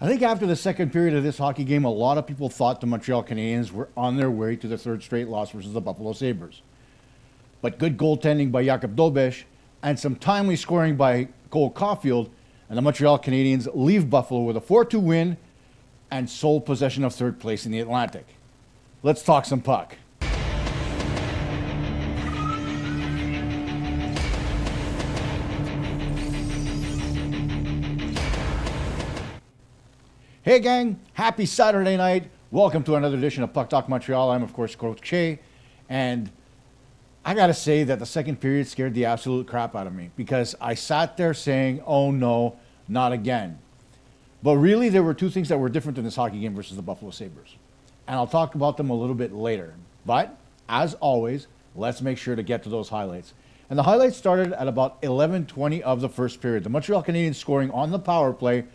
I think after the second period of this hockey game, a lot of people thought the Montreal Canadiens were on their way to the third straight loss versus the Buffalo Sabres. But good goaltending by Jakub Dobes and some timely scoring by Cole Caufield, and the Montreal Canadiens leave Buffalo with a 4-2 win and sole possession of third place in the Atlantic. Let's talk some puck. Hey gang, happy Saturday night. Welcome to another edition of PuckTalk Montreal. I'm of course Coach Xhekaj, and I gotta say that the second period scared the absolute crap out of me because I sat there saying, oh no, not again. But really there were two things that were different in this hockey game versus the Buffalo Sabres. And I'll talk about them a little bit later. But as always, let's make sure to get to those highlights. And the highlights started at about 11:20 of the first period. The Montreal Canadiens scoring on the power play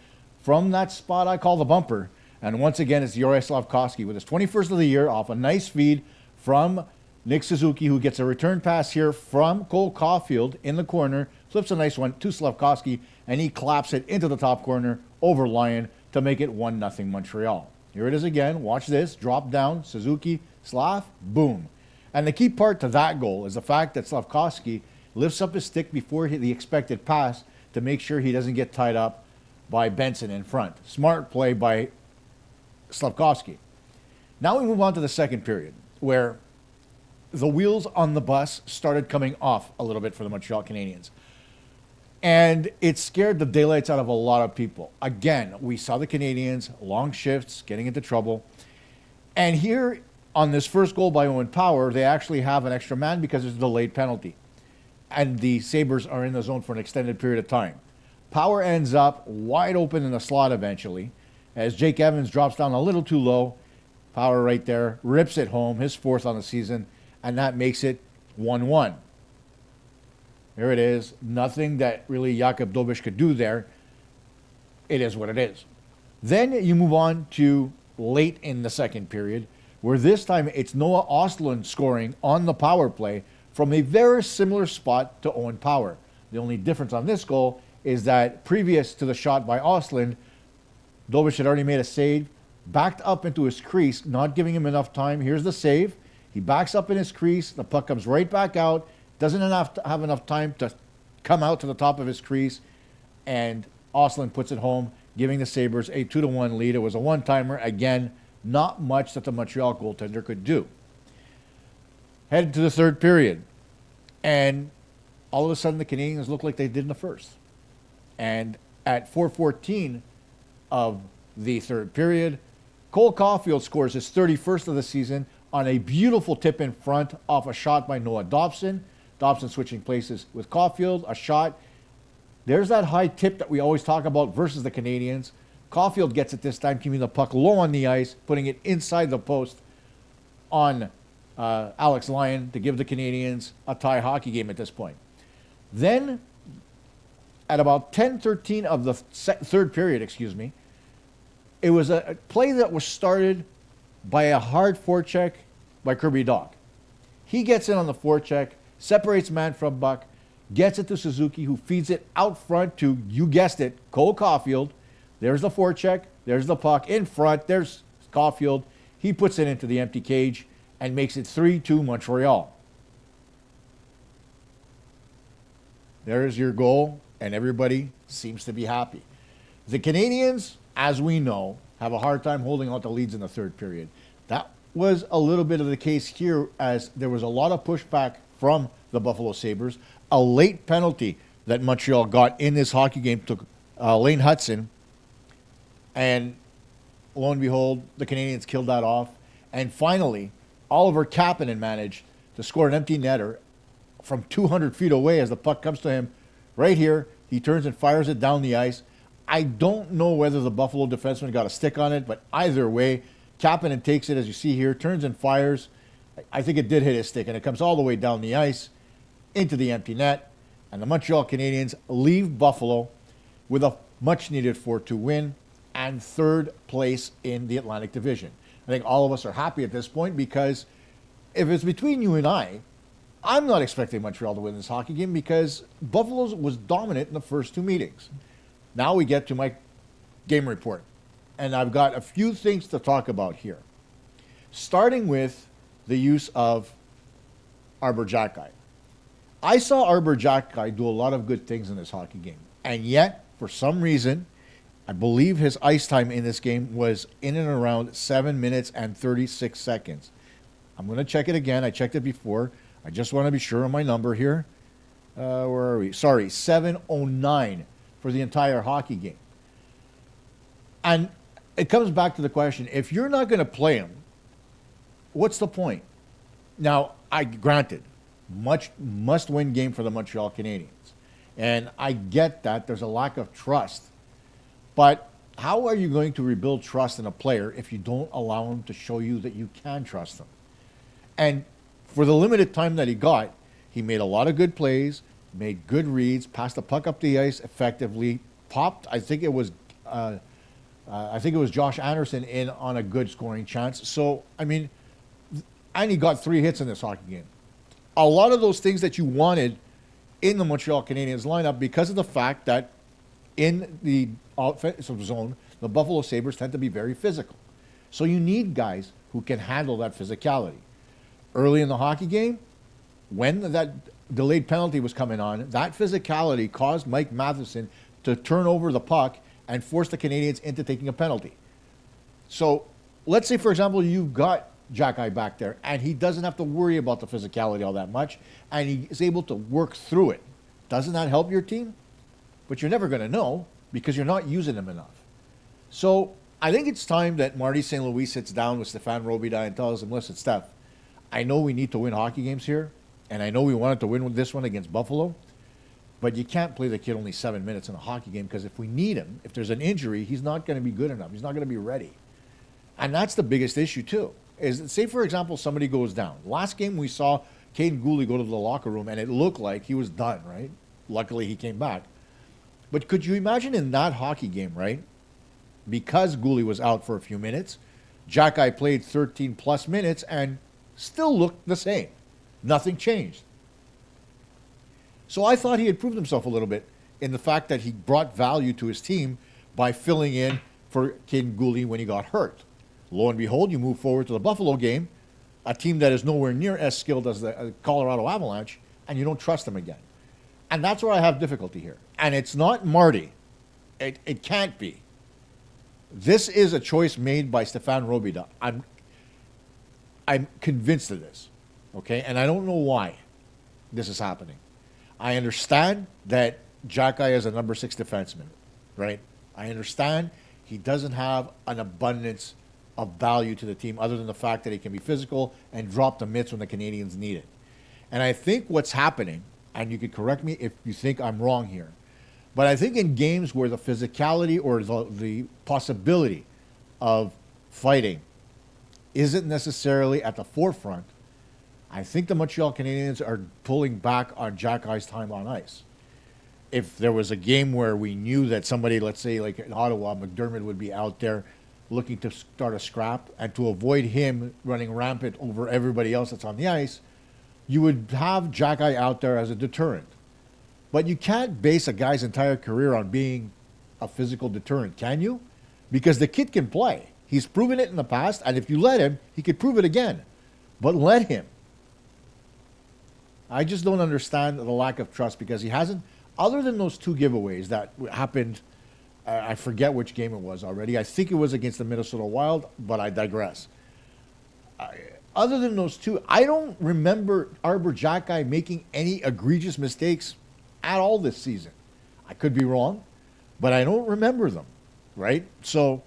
from that spot I call the bumper. And once again, it's Juraj Slafkovský with his 21st of the year off a nice feed from Nick Suzuki, who gets a return pass here from Cole Caufield in the corner, flips a nice one to Slafkovský, and he claps it into the top corner over Lyon to make it 1-0 Montreal. Here it is again. Watch this. Drop down. Suzuki, Slav, boom. And the key part to that goal is the fact that Slafkovský lifts up his stick before the expected pass to make sure he doesn't get tied up by Benson in front. Smart play by Slafkovský. Now we move on to the second period, where the wheels on the bus started coming off a little bit for the Montreal Canadiens. And it scared the daylights out of a lot of people. Again, we saw the Canadiens, long shifts, getting into trouble. And here on this first goal by Owen Power, they actually have an extra man because there's a delayed penalty. And the Sabres are in the zone for an extended period of time. Power ends up wide open in the slot eventually, as Jake Evans drops down a little too low. Power right there, rips it home, his fourth on the season, and that makes it 1-1. Here it is. Nothing that really Jakub Dobes could do there. It is what it is. Then you move on to late in the second period, where this time it's Noah Ostlund scoring on the power play from a very similar spot to Owen Power. The only difference on this goal is that previous to the shot by Ostlund, Dobes had already made a save, backed up into his crease, not giving him enough time. Here's the save. He backs up in his crease. The puck comes right back out. Doesn't have enough time to come out to the top of his crease. And Ostlund puts it home, giving the Sabres a 2-1 lead. It was a one-timer. Again, not much that the Montreal goaltender could do. Headed to the third period. And all of a sudden, the Canadiens look like they did in the first. And at 4:14 of the third period, Cole Caufield scores his 31st of the season on a beautiful tip in front off a shot by Noah Dobson. Dobson switching places with Caufield, a shot. There's that high tip that we always talk about versus the Canadiens. Caufield gets it this time, keeping the puck low on the ice, putting it inside the post on Alex Lyon to give the Canadiens a tie hockey game at this point. Then, at about 10:13 of the third period, it was a play that was started by a hard forecheck by Kirby Dach. He gets in on the forecheck, separates man from buck, gets it to Suzuki, who feeds it out front to, you guessed it, Cole Caufield. There's the forecheck, there's the puck in front, there's Caufield. He puts it into the empty cage and makes it 3-2 Montreal. There's your goal, and everybody seems to be happy. The Canadiens, as we know, have a hard time holding on to leads in the third period. That was a little bit of the case here, as there was a lot of pushback from the Buffalo Sabres. A late penalty that Montreal got in this hockey game took Lane Hudson, and lo and behold, the Canadiens killed that off. And finally, Oliver Kapanen managed to score an empty netter from 200 feet away as the puck comes to him right here. He turns and fires it down the ice. I don't know whether the Buffalo defenseman got a stick on it, but either way, Kapanen takes it, as you see here, turns and fires. I think it did hit his stick, and it comes all the way down the ice into the empty net. And the Montreal Canadiens leave Buffalo with a much-needed 4-2 win and third place in the Atlantic Division. I think all of us are happy at this point because if it's between you and I'm not expecting Montreal to win this hockey game because Buffalo was dominant in the first two meetings. Now we get to my game report. and I've got a few things to talk about here. Starting with the use of Xhekaj. I saw Xhekaj do a lot of good things in this hockey game, and yet, for some reason, I believe his ice time in this game was in and around 7 minutes and 36 seconds. I'm going to check it again. I checked it before. I just want to be sure on my number here. Where are we? Sorry, 7:09 for the entire hockey game. And it comes back to the question, if you're not going to play him, what's the point? Now, granted, much must-win game for the Montreal Canadiens. And I get that there's a lack of trust. But how are you going to rebuild trust in a player if you don't allow him to show you that you can trust him? And for the limited time that he got, he made a lot of good plays, made good reads, passed the puck up the ice effectively, popped, I think it was Josh Anderson in on a good scoring chance. So, I mean, and he got 3 hits in this hockey game. A lot of those things that you wanted in the Montreal Canadiens lineup because of the fact that in the offensive zone, the Buffalo Sabres tend to be very physical. So you need guys who can handle that physicality. Early in the hockey game, when that delayed penalty was coming on, that physicality caused Mike Matheson to turn over the puck and force the Canadiens into taking a penalty. So let's say, for example, you've got Xhekaj back there, and he doesn't have to worry about the physicality all that much, and he is able to work through it. Doesn't that help your team? But you're never going to know because you're not using him enough. So I think it's time that Marty St. Louis sits down with Stéphane Robida and tells him, listen, Steph, I know we need to win hockey games here, and I know we wanted to win this one against Buffalo, but you can't play the kid only 7 minutes in a hockey game because if we need him, if there's an injury, he's not going to be good enough. He's not going to be ready. And that's the biggest issue, too. Is say, for example, somebody goes down. Last game we saw Caden Goalie go to the locker room, and it looked like he was done, right? Luckily, he came back. But could you imagine in that hockey game, right, because Goalie was out for a few minutes, Xhekaj played 13-plus minutes and still looked the same. Nothing changed. So I thought he had proved himself a little bit in the fact that he brought value to his team by filling in for Caden Goalie when he got hurt. Lo and behold, you move forward to the Buffalo game, a team that is nowhere near as skilled as the Colorado Avalanche, and you don't trust them again. And that's where I have difficulty here. And it's not Marty. It can't be. This is a choice made by Stéphane Robida. I'm convinced of this, okay? And I don't know why this is happening. I understand that Xhekaj is a number 6 defenseman, right? I understand he doesn't have an abundance of value to the team other than the fact that he can be physical and drop the mitts when the Canadiens need it. And I think what's happening, and you could correct me if you think I'm wrong here, but I think in games where the physicality or the possibility of fighting isn't necessarily at the forefront, I think the Montreal Canadiens are pulling back on Xhekaj's time on ice. If there was a game where we knew that somebody, let's say like in Ottawa, McDermott would be out there looking to start a scrap, and to avoid him running rampant over everybody else that's on the ice, you would have Xhekaj out there as a deterrent. But you can't base a guy's entire career on being a physical deterrent, can you? Because the kid can play. He's proven it in the past, and if you let him, he could prove it again. But let him. I just don't understand the lack of trust because he hasn't, other than those 2 giveaways that happened, I forget which game it was already. I think it was against the Minnesota Wild, but I digress. Other than those 2, I don't remember Xhekaj making any egregious mistakes at all this season. I could be wrong, but I don't remember them, right? So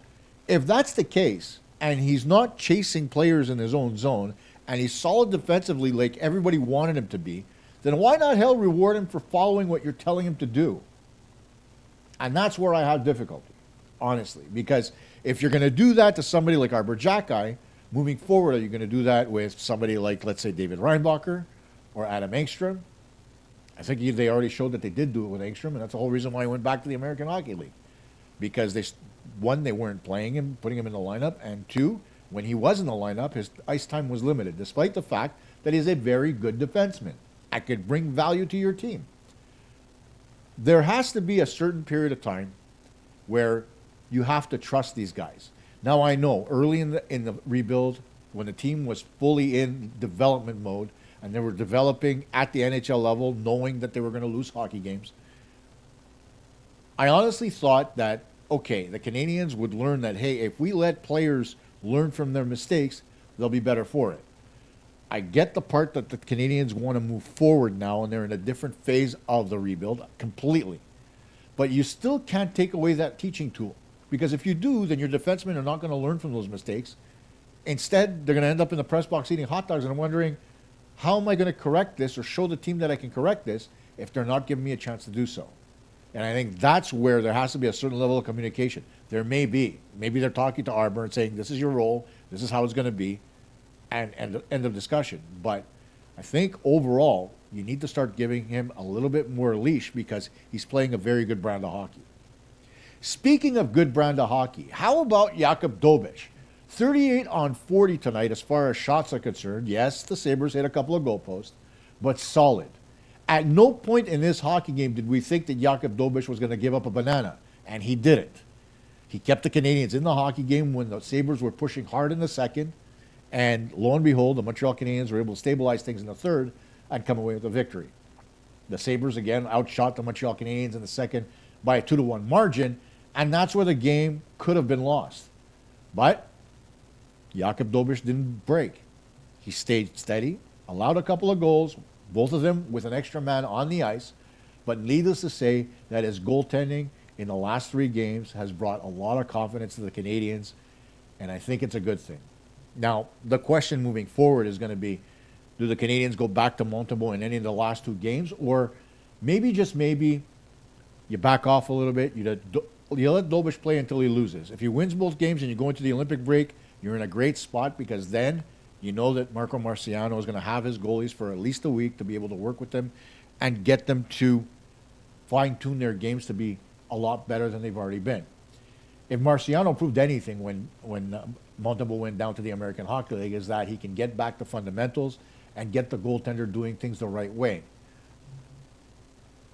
if that's the case, and he's not chasing players in his own zone, and he's solid defensively like everybody wanted him to be, then why not hell reward him for following what you're telling him to do? And that's where I have difficulty, honestly, because if you're going to do that to somebody like Xhekaj, moving forward, are you going to do that with somebody like, let's say, David Reinbacher or Adam Engstrom? I think they already showed that they did do it with Engstrom, and that's the whole reason why he went back to the American Hockey League. Because they weren't playing him, putting him in the lineup, and 2, when he was in the lineup, his ice time was limited, despite the fact that he's a very good defenseman. I could bring value to your team. There has to be a certain period of time where you have to trust these guys. Now I know early in the rebuild, when the team was fully in development mode and they were developing at the NHL level, knowing that they were going to lose hockey games, I honestly thought that, okay, the Canadiens would learn that, hey, if we let players learn from their mistakes, they'll be better for it. I get the part that the Canadiens want to move forward now and they're in a different phase of the rebuild completely. But you still can't take away that teaching tool, because if you do, then your defensemen are not going to learn from those mistakes. Instead, they're going to end up in the press box eating hot dogs and wondering, how am I going to correct this or show the team that I can correct this if they're not giving me a chance to do so? And I think that's where there has to be a certain level of communication. There may be. Maybe they're talking to Arbor and saying, this is your role, this is how it's going to be, and end of discussion. But I think overall, you need to start giving him a little bit more leash because he's playing a very good brand of hockey. Speaking of good brand of hockey, how about Jakub Dobes? 38 on 40 tonight as far as shots are concerned. Yes, the Sabres hit a couple of goalposts, but solid. At no point in this hockey game did we think that Jakub Dobes was going to give up a banana, and he didn't. He kept the Canadiens in the hockey game when the Sabres were pushing hard in the second, and lo and behold, the Montreal Canadiens were able to stabilize things in the third and come away with a victory. The Sabres, again, outshot the Montreal Canadiens in the second by a 2-1 margin, and that's where the game could have been lost. But Jakub Dobes didn't break. He stayed steady, allowed a couple of goals, both of them with an extra man on the ice. But needless to say that his goaltending in the last 3 games has brought a lot of confidence to the Canadiens, and I think it's a good thing. Now, the question moving forward is going to be, do the Canadiens go back to Montreal in any of the last 2 games? Or maybe, just maybe, you back off a little bit, you let Dobes play until he loses. If he wins both games and you go into the Olympic break, you're in a great spot, because then you know that Marco Marciano is going to have his goalies for at least a week to be able to work with them and get them to fine-tune their games to be a lot better than they've already been. If Marciano proved anything when Montreal went down to the American Hockey League, is that he can get back to fundamentals and get the goaltender doing things the right way.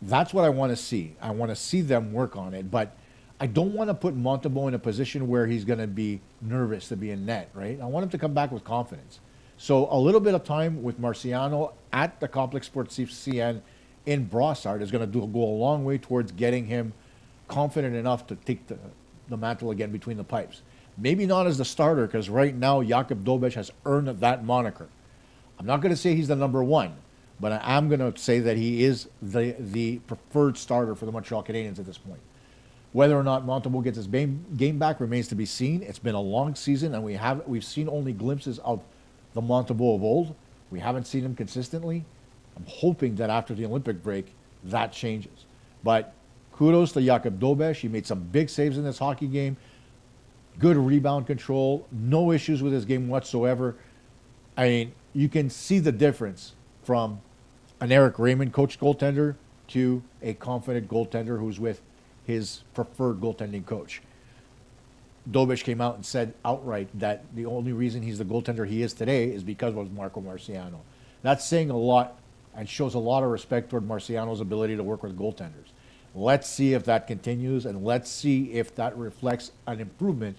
That's what I want to see. I want to see them work on it, but I don't want to put Montreal in a position where he's going to be nervous to be in net, right? I want him to come back with confidence. So a little bit of time with Marciano at the Complex Sports CN in Brossard is going to go a long way towards getting him confident enough to take the mantle again between the pipes. Maybe not as the starter, because right now Jakub Dobes has earned that moniker. I'm not going to say he's the number 1, but I am going to say that he is the preferred starter for the Montreal Canadiens at this point. Whether or not Montreal gets his game back remains to be seen. It's been a long season, and we've seen only glimpses of the Montreal of old. We haven't seen him consistently. I'm hoping that after the Olympic break, that changes. But kudos to Jakub Dobes. He made some big saves in this hockey game. Good rebound control. No issues with his game whatsoever. I mean, you can see the difference from an Eric Raymond coach goaltender to a confident goaltender who's with his preferred goaltending coach. Dobes came out and said outright that the only reason he's the goaltender he is today is because of Marco Marciano. That's saying a lot and shows a lot of respect toward Marciano's ability to work with goaltenders. Let's see if that continues, and let's see if that reflects an improvement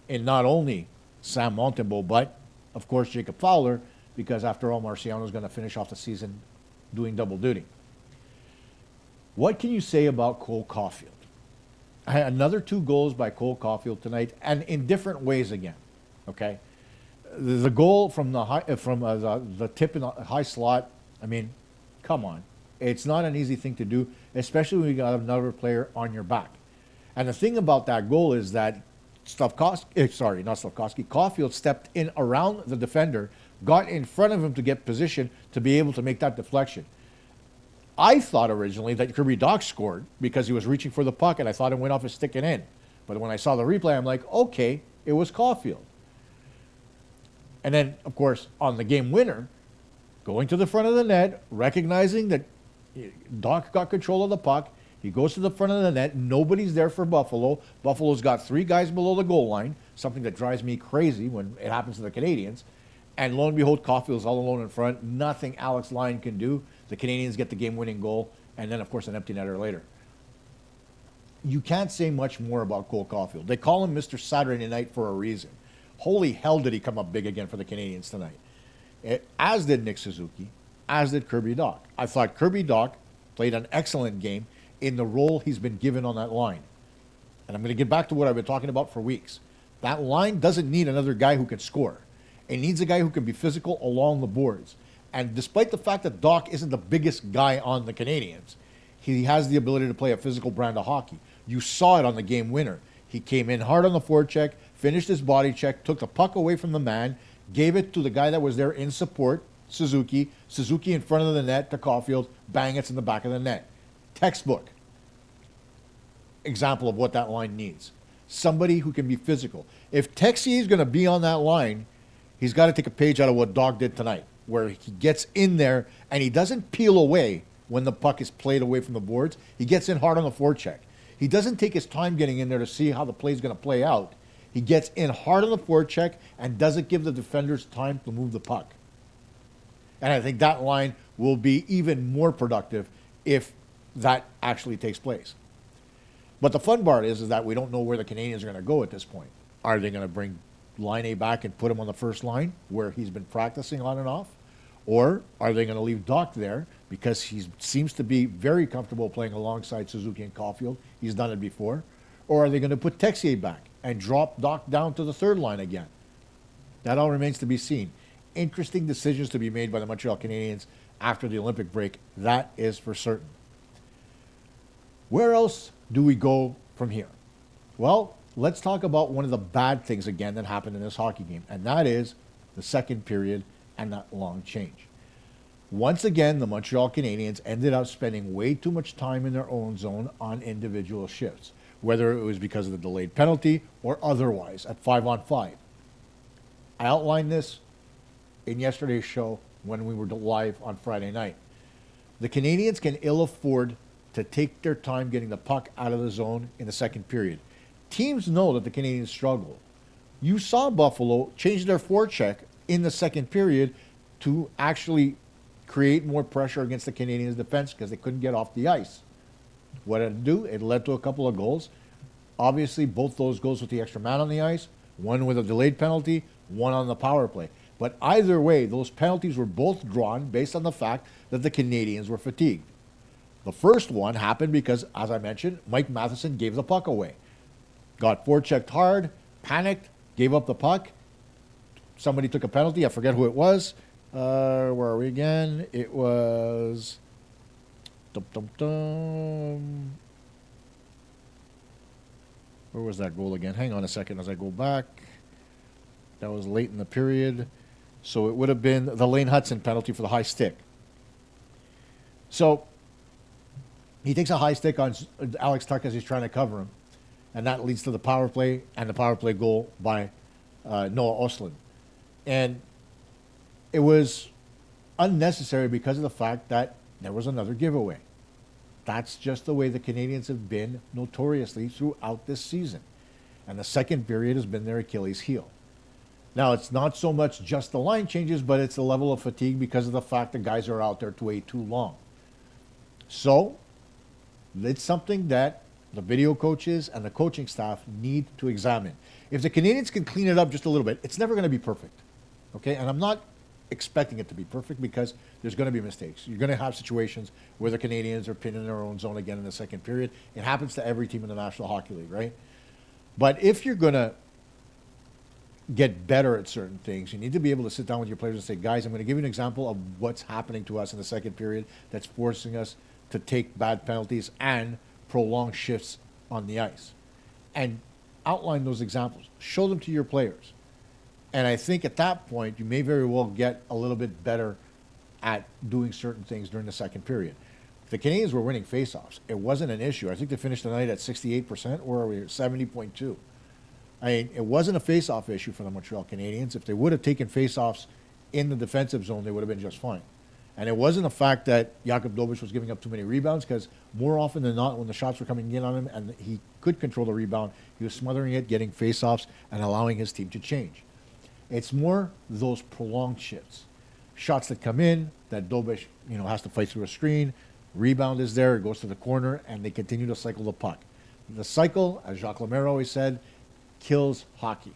in not only Sam Montembeault, but, of course, Jacob Fowler, because after all, Marciano is going to finish off the season doing double duty. What can you say about Cole Caufield? Another 2 goals by Cole Caufield tonight, and in different ways again. Okay, the goal from the tip in the high slot. I mean, come on, it's not an easy thing to do, especially when you got another player on your back. And the thing about that goal is that Caufield stepped in around the defender, got in front of him to get position to be able to make that deflection. I thought originally that Dach scored because he was reaching for the puck, and I thought it went off his stick and in. But when I saw the replay, I'm like, okay, it was Caufield. And then, of course, on the game winner, going to the front of the net, recognizing that Dach got control of the puck, he goes to the front of the net. Nobody's there for Buffalo. Buffalo's got 3 guys below the goal line, something that drives me crazy when it happens to the Canadiens. And lo and behold, Caufield's all alone in front. Nothing Alex Lyon can do. The Canadiens get the game-winning goal, and then, of course, an empty netter later. you can't say much more about Cole Caufield. They call him Mr. Saturday Night for a reason. Holy hell did he come up big again for the Canadiens tonight. As did Nick Suzuki, as did Kirby Dach. I thought Kirby Dach played an excellent game in the role he's been given on that line. And I'm going to get back to what I've been talking about for weeks. That line doesn't need another guy who can score. It needs a guy who can be physical along the boards. And despite the fact that Dach isn't the biggest guy on the Canadiens, he has the ability to play a physical brand of hockey. You saw it on the game winner. He came in hard on the forecheck, finished his body check, took the puck away from the man, gave it to the guy that was there in support, Suzuki. Suzuki in front of the net to Caufield, bang, it's in the back of the net. Textbook example of what that line needs. Somebody who can be physical. If Texier is going to be on that line, he's got to take a page out of what Dach did tonight, where he gets in there and he doesn't peel away when the puck is played away from the boards. He gets in hard on the forecheck. He doesn't take his time getting in there to see how the play is going to play out. He gets in hard on the forecheck and doesn't give the defenders time to move the puck. And I think that line will be even more productive if that actually takes place. But the fun part is that we don't know where the Canadiens are going to go at this point. Are they going to bring Line A back and put him on the first line where he's been practicing on and off? Or are they going to leave Dach there because he seems to be very comfortable playing alongside Suzuki and Caufield? He's done it before. Or are they going to put Texier back and drop Dach down to the third line again? That all remains to be seen. Interesting decisions to be made by the Montreal Canadiens after the Olympic break. That is for certain. Where else do we go from here? Well, let's talk about one of the bad things again that happened in this hockey game, and that is the second period and that long change. Once again, the Montreal Canadiens ended up spending way too much time in their own zone on individual shifts, whether it was because of the delayed penalty or otherwise at 5-on-5. I outlined this in yesterday's show when we were live on Friday night. The Canadiens can ill afford to take their time getting the puck out of the zone in the second period. Teams know that the Canadiens struggle. You saw Buffalo change their forecheck in the second period to actually create more pressure against the Canadiens' defense because they couldn't get off the ice. What did it do? It led to a couple of goals. Obviously, both those goals with the extra man on the ice, one with a delayed penalty, one on the power play. But either way, those penalties were both drawn based on the fact that the Canadiens were fatigued. The first one happened because, as I mentioned, Mike Matheson gave the puck away. Got forechecked hard, panicked, gave up the puck. Somebody took a penalty. I forget who it was. Where are we again? It was... Where was that goal again? Hang on a second as I go back. That was late in the period. So it would have been the Lane Hudson penalty for the high stick. So he takes a high stick on Alex Tuch as he's trying to cover him. And that leads to the power play and the power play goal by Noah Ostlund. And it was unnecessary because of the fact that there was another giveaway. That's just the way the Canadiens have been notoriously throughout this season. And the second period has been their Achilles heel. Now, it's not so much just the line changes, but it's the level of fatigue because of the fact that guys are out there way too long. So, it's something that the video coaches and the coaching staff need to examine. If the Canadiens can clean it up just a little bit, it's never going to be perfect. Okay? And I'm not expecting it to be perfect because there's going to be mistakes. You're going to have situations where the Canadiens are pinned in their own zone again in the second period. It happens to every team in the National Hockey League, right? But if you're going to get better at certain things, you need to be able to sit down with your players and say, guys, I'm going to give you an example of what's happening to us in the second period that's forcing us to take bad penalties and prolonged shifts on the ice. And outline those examples. Show them to your players. And I think at that point, you may very well get a little bit better at doing certain things during the second period. The Canadiens were winning faceoffs. It wasn't an issue. I think they finished the night at 68%, or are we at 70.2? I mean, it wasn't a faceoff issue for the Montreal Canadiens. If they would have taken faceoffs in the defensive zone, they would have been just fine. And it wasn't the fact that Jakub Dobes was giving up too many rebounds, because more often than not, when the shots were coming in on him and he could control the rebound, he was smothering it, getting faceoffs, and allowing his team to change. It's more those prolonged shifts. Shots that come in, that Dobes, has to fight through a screen. Rebound is there, it goes to the corner, and they continue to cycle the puck. The cycle, as Jacques Lemaire always said, kills hockey.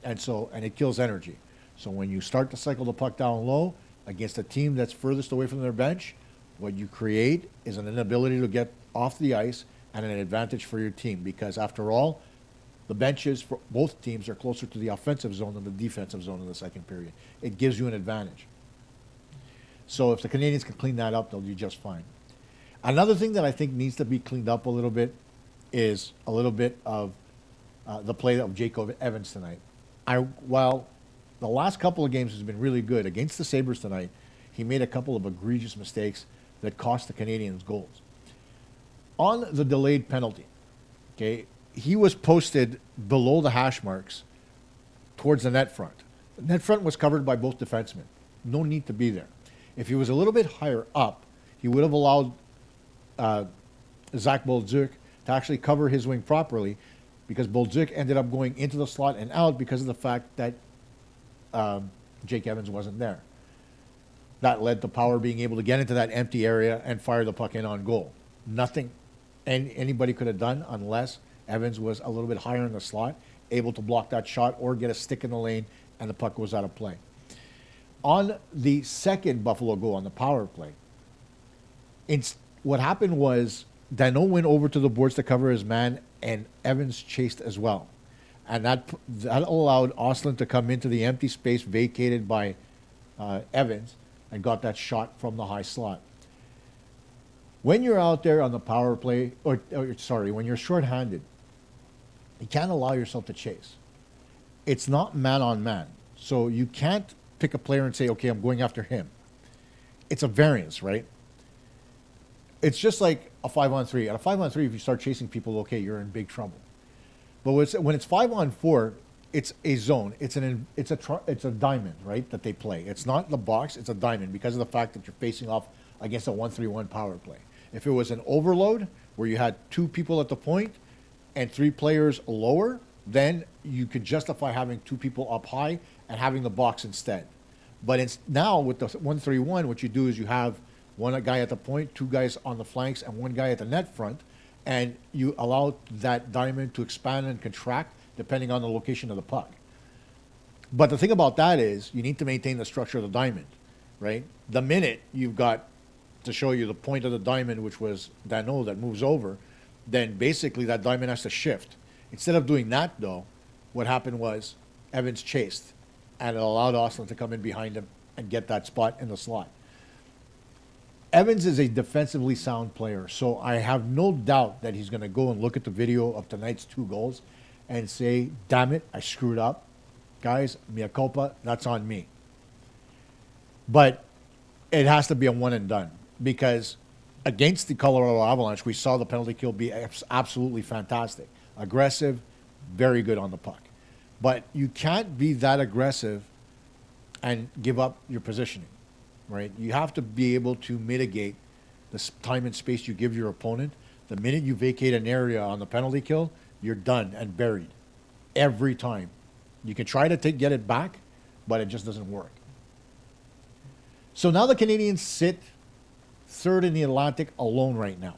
And it kills energy. So when you start to cycle the puck down low against a team that's furthest away from their bench, what you create is an inability to get off the ice and an advantage for your team. Because after all, the benches for both teams are closer to the offensive zone than the defensive zone in the second period. It gives you an advantage. So if the Canadiens can clean that up, they'll do just fine. Another thing that I think needs to be cleaned up a little bit is a little bit of the play of Jacob Evans tonight. While the last couple of games has been really good, against the Sabres tonight, he made a couple of egregious mistakes that cost the Canadiens goals. On the delayed penalty, okay, he was posted below the hash marks towards the net front. The net front was covered by both defensemen. No need to be there. If he was a little bit higher up, he would have allowed Zach Bolduc to actually cover his wing properly, because Bolduc ended up going into the slot and out because of the fact that Jake Evans wasn't there. That led to Power being able to get into that empty area and fire the puck in on goal. Nothing anybody could have done unless Evans was a little bit higher in the slot, able to block that shot or get a stick in the lane, and the puck was out of play. On the second Buffalo goal on the power play, what happened was Danault went over to the boards to cover his man, and Evans chased as well. And that allowed Ostlund to come into the empty space vacated by Evans and got that shot from the high slot. When you're out there on the power play, when you're shorthanded, you can't allow yourself to chase. It's not man on man. So you can't pick a player and say, okay, I'm going after him. It's a variance, right? It's just like a 5-on-3. At a 5-on-3, if you start chasing people, okay, you're in big trouble. But when it's 5-on-4, it's a zone. It's a diamond, right, that they play. It's not the box. It's a diamond because of the fact that you're facing off against a 1-3-1 power play. If it was an overload where you had 2 people at the point and 3 players lower, then you could justify having 2 people up high and having the box instead. But it's now with the 1-3-1, what you do is you have one guy at the point, 2 guys on the flanks, and 1 guy at the net front, and you allow that diamond to expand and contract depending on the location of the puck. But the thing about that is you need to maintain the structure of the diamond, right? The minute you've got to show you the point of the diamond, which was Danault that moves over, then basically that diamond has to shift. Instead of doing that, though, what happened was Evans chased, and it allowed Ostlund to come in behind him and get that spot in the slot. Evans is a defensively sound player, so I have no doubt that he's going to go and look at the video of tonight's 2 goals and say, damn it, I screwed up. Guys, mea culpa, that's on me. But it has to be a one and done, because against the Colorado Avalanche, we saw the penalty kill be absolutely fantastic. Aggressive, very good on the puck. But you can't be that aggressive and give up your positioning, right? You have to be able to mitigate the time and space you give your opponent. The minute you vacate an area on the penalty kill, you're done and buried every time. You can try to get it back, but it just doesn't work. So now the Canadiens sit third in the Atlantic alone right now.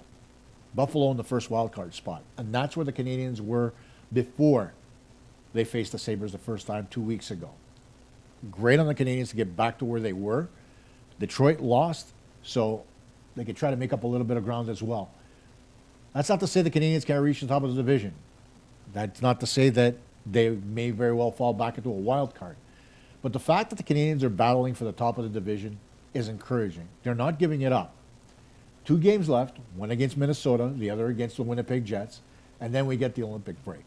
Buffalo in the first wildcard spot. And that's where the Canadiens were before they faced the Sabres the first time 2 weeks ago. Great on the Canadiens to get back to where they were. Detroit lost, so they could try to make up a little bit of ground as well. That's not to say the Canadiens can't reach the top of the division. That's not to say that they may very well fall back into a wild card. But the fact that the Canadiens are battling for the top of the division is encouraging. They're not giving it up. 2 games left, one against Minnesota, the other against the Winnipeg Jets, and then we get the Olympic break.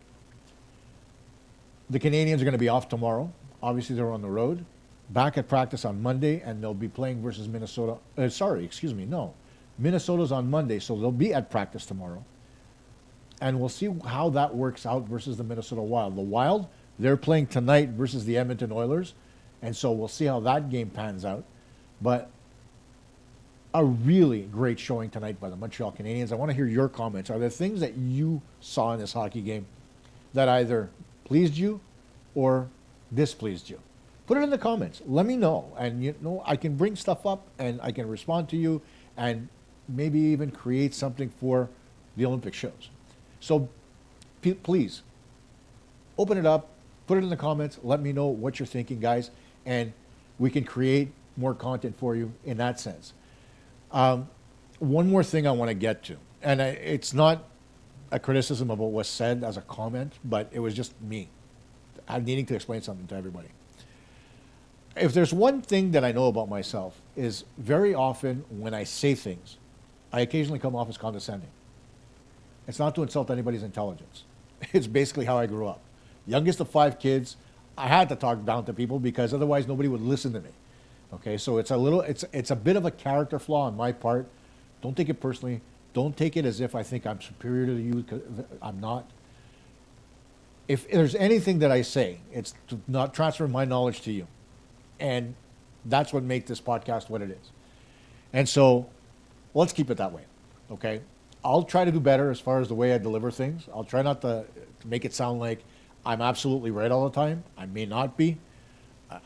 The Canadiens are going to be off tomorrow. Obviously, they're on the road. Back at practice on Monday, and they'll be playing versus Minnesota. Minnesota's on Monday, so they'll be at practice tomorrow. And we'll see how that works out versus the Minnesota Wild. The Wild, they're playing tonight versus the Edmonton Oilers, and so we'll see how that game pans out. But a really great showing tonight by the Montreal Canadiens. I want to hear your comments. Are there things that you saw in this hockey game that either pleased you or displeased you? Put it in the comments. Let me know. And I can bring stuff up and I can respond to you and maybe even create something for the Olympic shows. So please open it up, put it in the comments, let me know what you're thinking, guys, and we can create more content for you in that sense. One more thing I want to get to, and it's not a criticism of what was said as a comment, but it was just me. I'm needing to explain something to everybody. If there's one thing that I know about myself is very often when I say things, I occasionally come off as condescending. It's not to insult anybody's intelligence. It's basically how I grew up. Youngest of 5 kids, I had to talk down to people because otherwise nobody would listen to me. Okay, so it's a bit of a character flaw on my part. Don't take it personally. Don't take it as if I think I'm superior to you, because I'm not. If there's anything that I say, it's to not transfer my knowledge to you. And that's what makes this podcast what it is. And so let's keep it that way, okay? I'll try to do better as far as the way I deliver things. I'll try not to make it sound like I'm absolutely right all the time. I may not be.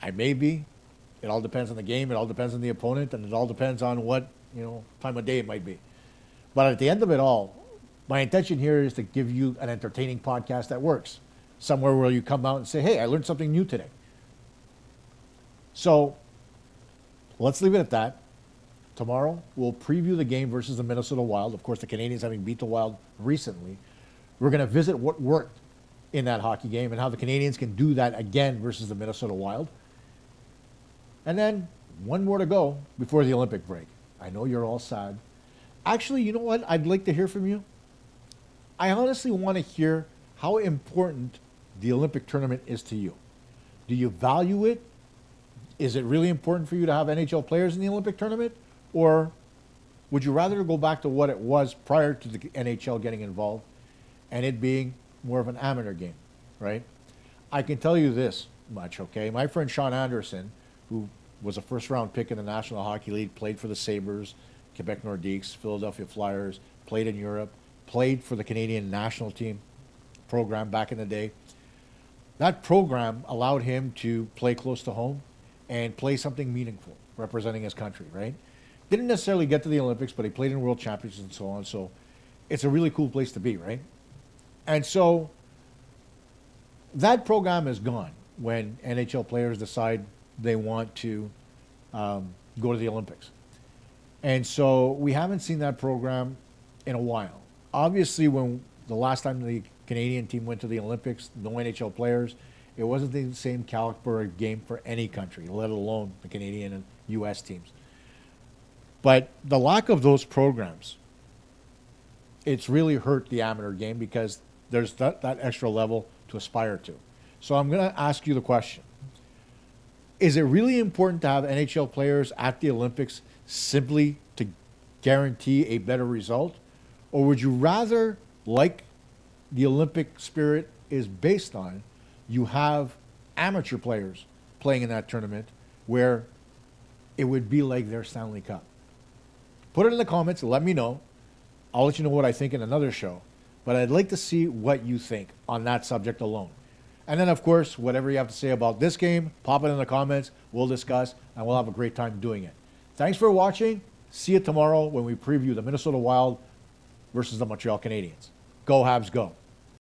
I may be. It all depends on the game. It all depends on the opponent. And it all depends on what, time of day it might be. But at the end of it all, my intention here is to give you an entertaining podcast that works. Somewhere where you come out and say, hey, I learned something new today. So let's leave it at that. Tomorrow, we'll preview the game versus the Minnesota Wild. Of course, the Canadiens having beat the Wild recently. We're going to visit what worked in that hockey game and how the Canadiens can do that again versus the Minnesota Wild. And then one more to go before the Olympic break. I know you're all sad. Actually, you know what? I'd like to hear from you. I honestly want to hear how important the Olympic tournament is to you. Do you value it? Is it really important for you to have NHL players in the Olympic tournament? Or would you rather go back to what it was prior to the NHL getting involved and it being more of an amateur game, right? I can tell you this much, okay? My friend Sean Anderson, who was a first-round pick in the National Hockey League, played for the Sabres, Quebec Nordiques, Philadelphia Flyers, played in Europe, played for the Canadian national team program back in the day. That program allowed him to play close to home and play something meaningful, representing his country, right? Didn't necessarily get to the Olympics, but he played in World Championships and so on. So it's a really cool place to be, right? And so that program is gone when NHL players decide they want to go to the Olympics. And so we haven't seen that program in a while. Obviously, when the last time the Canadian team went to the Olympics, no NHL players, it wasn't the same caliber game for any country, let alone the Canadian and U.S. teams. But the lack of those programs, it's really hurt the amateur game because there's that extra level to aspire to. So I'm going to ask you the question. Is it really important to have NHL players at the Olympics simply to guarantee a better result? Or would you rather, like the Olympic spirit is based on, you have amateur players playing in that tournament where it would be like their Stanley Cup? Put it in the comments. Let me know. I'll let you know what I think in another show. But I'd like to see what you think on that subject alone. And then, of course, whatever you have to say about this game, pop it in the comments. We'll discuss, and we'll have a great time doing it. Thanks for watching. See you tomorrow when we preview the Minnesota Wild versus the Montreal Canadiens. Go Habs, go.